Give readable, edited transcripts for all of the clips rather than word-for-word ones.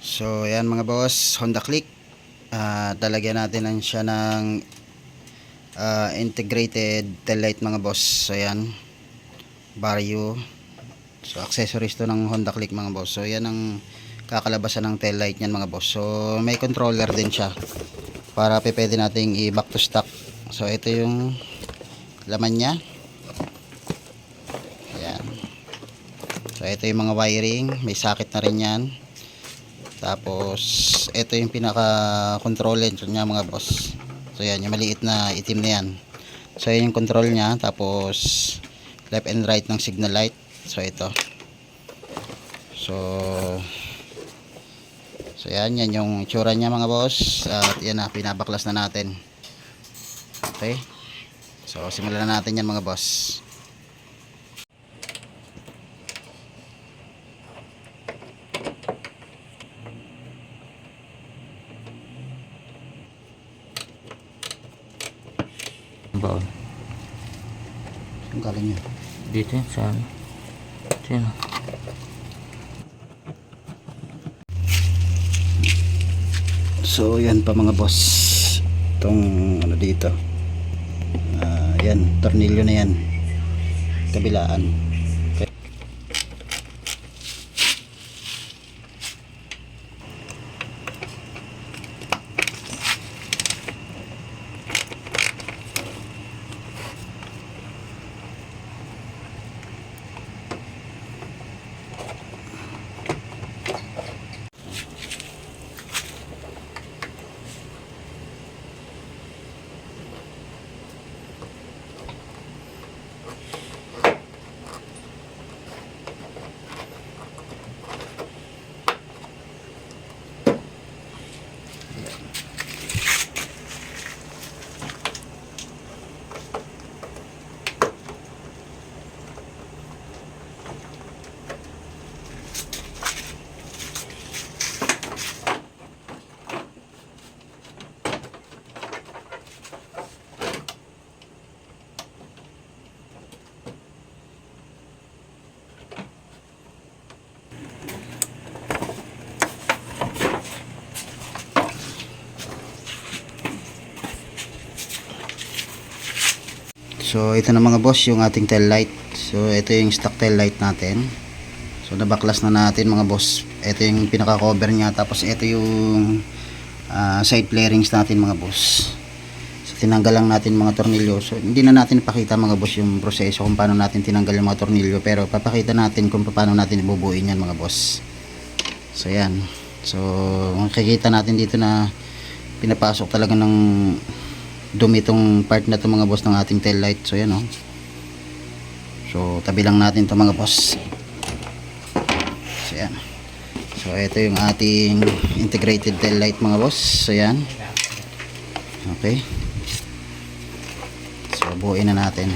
So ayan mga boss, Honda Click. Talagyan natin lang siya ng integrated tail light mga boss. So ayan, Vario. So accessories to ng Honda Click mga boss. So yan ang kakalabasan ng tail light niyan mga boss. So may controller din siya para pwede nating i-back to stock. So ito yung laman niya. Ayan. So ito yung mga wiring, may socket na rin yan. Tapos ito yung pinaka controller niya mga boss. So yan, yung maliit na itim na yan. So yan yung control niya. Tapos left and right ng signal light. So ito. So yan yung itsura niya mga boss. At yan na, pinabaklas na natin. Okay. So simulan na natin yan mga boss. Baon. Ang galing niya. Dito yan sa ano. Sino? So yan pa mga boss. Itong ano dito. Yan, tornilyo na yan. Kabilaan. Okay. So ito na mga boss yung ating tail light. So ito yung stock tail light natin. So nabaklas na natin mga boss. Ito yung pinaka cover niya. Tapos ito yung side flarings natin mga boss. So tinanggal lang natin mga tornilyo. So hindi na natin ipakita mga boss yung proseso kung paano natin tinanggal yung mga tornilyo. Pero papakita natin kung paano natin ibubuin yan mga boss. So yan. So makikita natin dito na pinapasok talaga ng dumi itong part na to mga boss ng ating tail light. So yan o. So tabi lang natin to mga boss. So yan. So ito yung ating integrated tail light mga boss. So yan. Okay. So buuin na natin.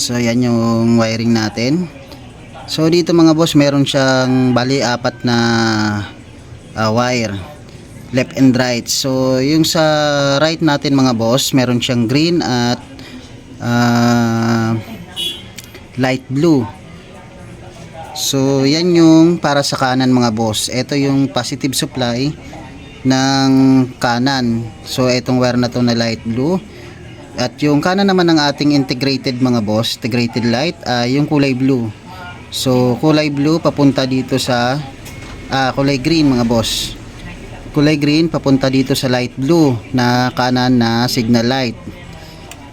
So yan yung wiring natin. So dito mga boss, meron siyang bali apat na wire, left and right. So yung sa right natin mga boss, meron siyang green at light blue. So yan yung para sa kanan mga boss. Ito yung positive supply ng kanan. So itong wire na to na light blue. At yung kanan naman ng ating integrated mga boss, integrated light, yung kulay blue. So kulay blue papunta dito sa kulay green mga boss. Kulay green papunta dito sa light blue na kanan na signal light.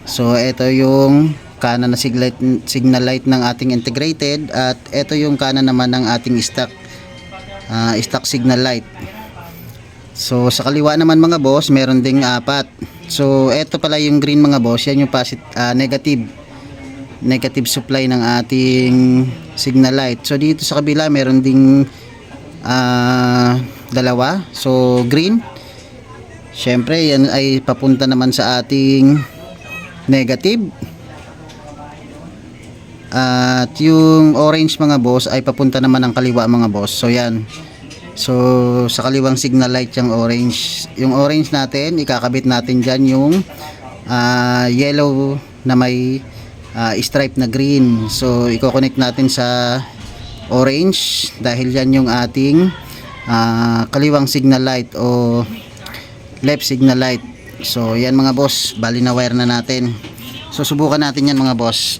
So ito yung kanan na signal light ng ating integrated, at ito yung kanan naman ng ating stock signal light. So sa kaliwa naman mga boss, meron ding apat. So ito pala yung green mga boss, yan yung negative supply ng ating signal light. So dito sa kabila meron ding dalawa. So green, syempre yan ay papunta naman sa ating negative. At yung orange mga boss ay papunta naman ng kaliwa mga boss. So yan. So sa kaliwang signal light yung orange. Yung orange natin, ikakabit natin dyan yung yellow na may stripe na green. So i-connect natin sa orange dahil yan yung ating kaliwang signal light o left signal light. So yan mga boss, bali na wire na natin. So subukan natin yan mga boss.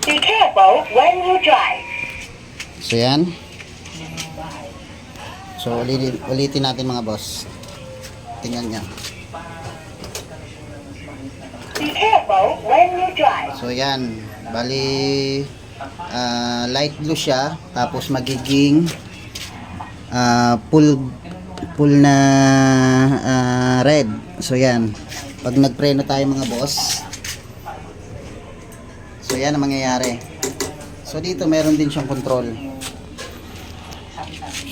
Be careful when you drive. So yan. So ulitin natin mga boss. Tingnan nyo. Be careful when you drive. So yan. Bali light blue siya. Tapos magiging full na red. So yan. Pag nagpreno tayo mga boss, so yan ang mangyayari. So dito meron din siyang control.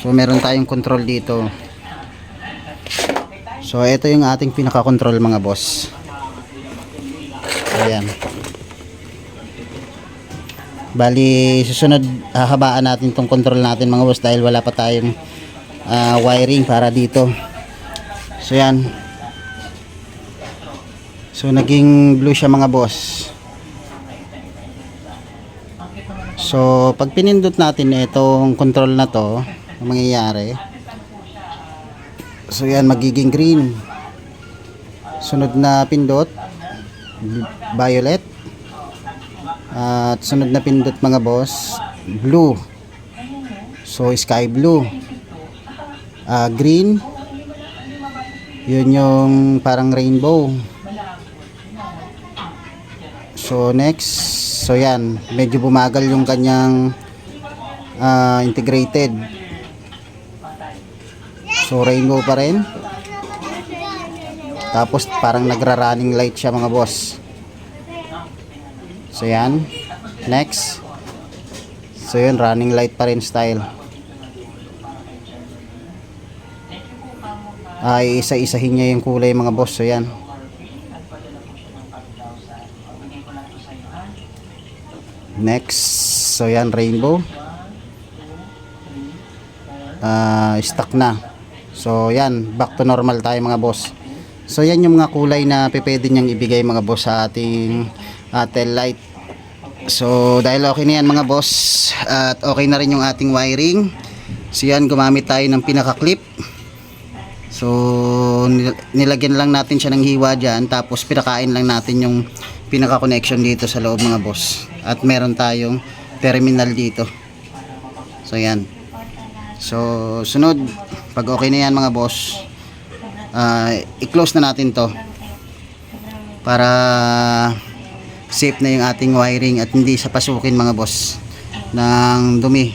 So meron tayong control dito. So ito yung ating pinaka-control mga boss. So yan. Bali susunod hahabaan natin tong control natin mga boss dahil wala pa tayong wiring para dito. So yan. So naging blue siya mga boss. So pag pinindot natin itong control na to, ang mangyayari, so yan magiging green. Sunod na pindot violet, at sunod na pindot mga boss blue. So sky blue, green, yun yung parang rainbow. So next, so yan, medyo bumagal yung kanyang integrated. So rainbow pa rin. Tapos parang nagra-running light siya mga boss. So yan, next. So yun, running light pa rin style. Ay isa-isahin niya yung kulay mga boss. So yan. Next, so yan rainbow. Stuck na. So yan, back to normal tayo mga boss. So yan yung mga kulay na pwede niyang ibigay mga boss sa ating tail light. So dahil okay na yan mga boss, at okay na rin yung ating wiring. So yan, gumamit tayo ng pinaka-clip. So nilagyan lang natin siya ng hiwa dyan, tapos pinakain lang natin yung pinaka-connection dito sa loob mga boss. At meron tayong terminal dito. So yan. So sunod, pag okay na yan mga boss, i-close na natin to para safe na yung ating wiring at hindi sa pasukin mga boss ng dumi.